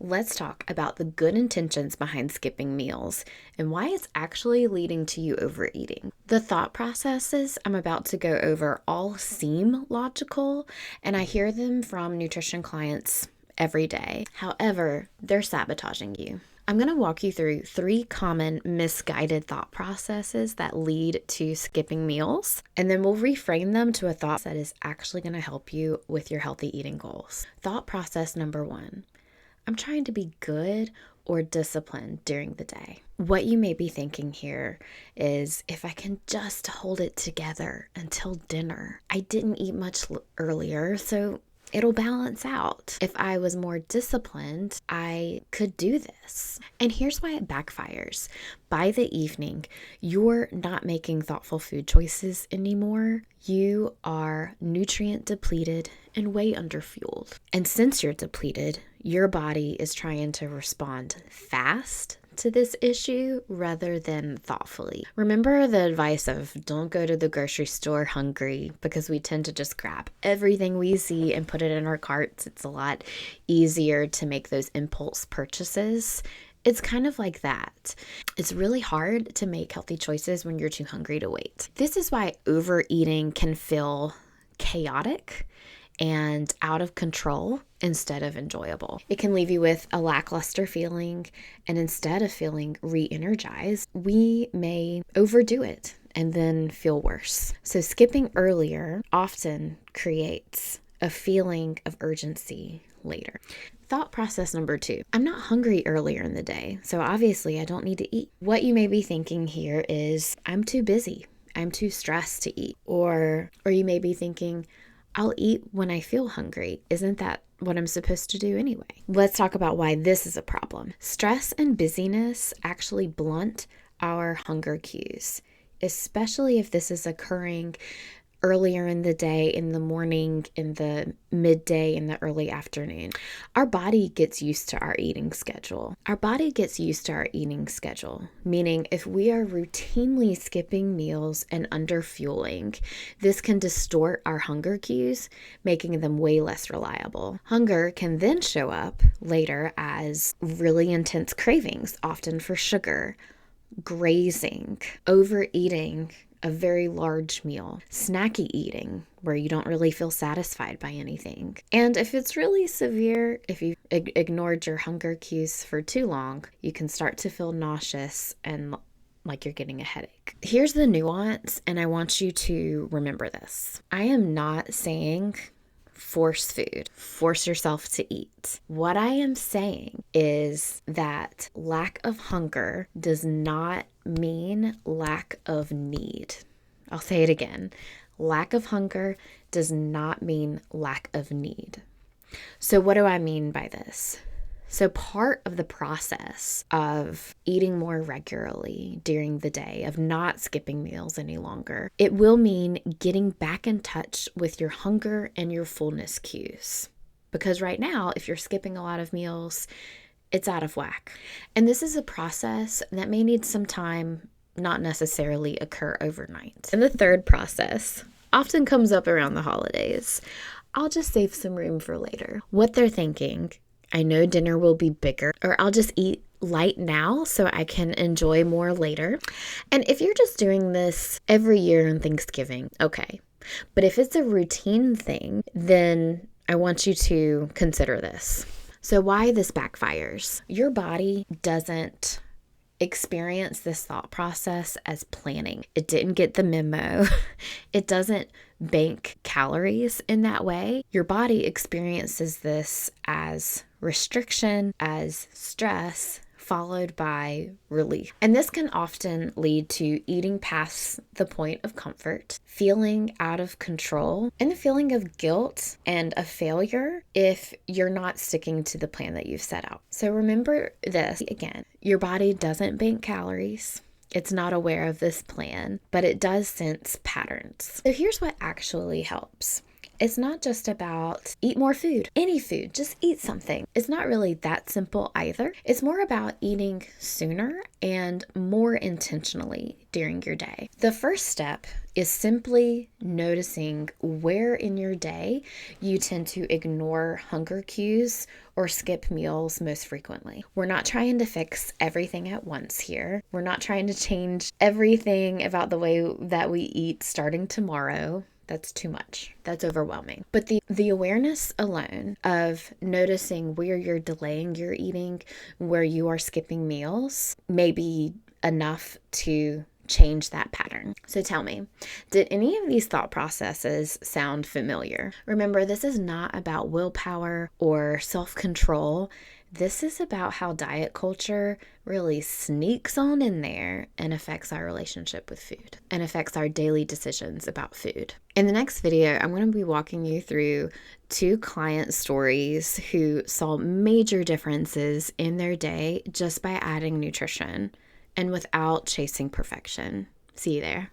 let's talk about the good intentions behind skipping meals and why it's actually leading to you overeating. The thought processes I'm about to go over all seem logical, and I hear them from nutrition clients every day. However, they're sabotaging you. I'm going to walk you through 3 common misguided thought processes that lead to skipping meals, and then we'll reframe them to a thought that is actually going to help you with your healthy eating goals. Thought process number 1, I'm trying to be good or disciplined during the day. What you may be thinking here is, if I can just hold it together until dinner. I didn't eat much earlier, so it'll balance out. If I was more disciplined, I could do this. And here's why it backfires. By the evening, you're not making thoughtful food choices anymore. You are nutrient depleted and way underfueled. And since you're depleted, your body is trying to respond fast to this issue rather than thoughtfully. Remember the advice of don't go to the grocery store hungry, because we tend to just grab everything we see and put it in our carts. It's a lot easier to make those impulse purchases. It's kind of like that. It's really hard to make healthy choices when you're too hungry to wait. This is why overeating can feel chaotic and out of control instead of enjoyable. It can leave you with a lackluster feeling, and instead of feeling re-energized, we may overdo it and then feel worse. So skipping earlier often creates a feeling of urgency later. Thought process number 2, I'm not hungry earlier in the day, so obviously I don't need to eat. What you may be thinking here is, I'm too busy, I'm too stressed to eat. Or you may be thinking, I'll eat when I feel hungry. Isn't that what I'm supposed to do anyway? Let's talk about why this is a problem. Stress and busyness actually blunt our hunger cues, especially if this is occurring earlier in the day, in the morning, in the midday, in the early afternoon. Our body gets used to our eating schedule. Meaning if we are routinely skipping meals and underfueling, this can distort our hunger cues, making them way less reliable. Hunger can then show up later as really intense cravings, often for sugar, grazing, overeating a very large meal, snacky eating, where you don't really feel satisfied by anything. And if it's really severe, if you've ignored your hunger cues for too long, you can start to feel nauseous and like you're getting a headache. Here's the nuance, and I want you to remember this. I am not saying force food, force yourself to eat. What I am saying is that lack of hunger does not mean lack of need. I'll say it again. Lack of hunger does not mean lack of need. So what do I mean by this? So part of the process of eating more regularly during the day, of not skipping meals any longer, it will mean getting back in touch with your hunger and your fullness cues. Because right now, if you're skipping a lot of meals, it's out of whack. And this is a process that may need some time, not necessarily occur overnight. And the third process often comes up around the holidays. I'll just save some room for later. What they're thinking, I know dinner will be bigger, or I'll just eat light now so I can enjoy more later. And if you're just doing this every year on Thanksgiving, okay. But if it's a routine thing, then I want you to consider this. So why this backfires? Your body doesn't experience this thought process as planning. It didn't get the memo. It doesn't bank calories in that way. Your body experiences this as restriction, as stress, followed by relief. And this can often lead to eating past the point of comfort, feeling out of control, and a feeling of guilt and a failure if you're not sticking to the plan that you've set out. So remember this again, your body doesn't bank calories. It's not aware of this plan, but it does sense patterns. So here's what actually helps. It's not just about eat more food, any food, just eat something. It's not really that simple either. It's more about eating sooner and more intentionally during your day. The first step is simply noticing where in your day you tend to ignore hunger cues or skip meals most frequently. We're not trying to fix everything at once here. We're not trying to change everything about the way that we eat starting tomorrow. That's too much. That's overwhelming. But the awareness alone of noticing where you're delaying your eating, where you are skipping meals, may be enough to change that pattern. So tell me, did any of these thought processes sound familiar? Remember, this is not about willpower or self-control. This is about how diet culture really sneaks on in there and affects our relationship with food and affects our daily decisions about food. In the next video, I'm going to be walking you through 2 client stories who saw major differences in their day just by adding nutrition and without chasing perfection. See you there.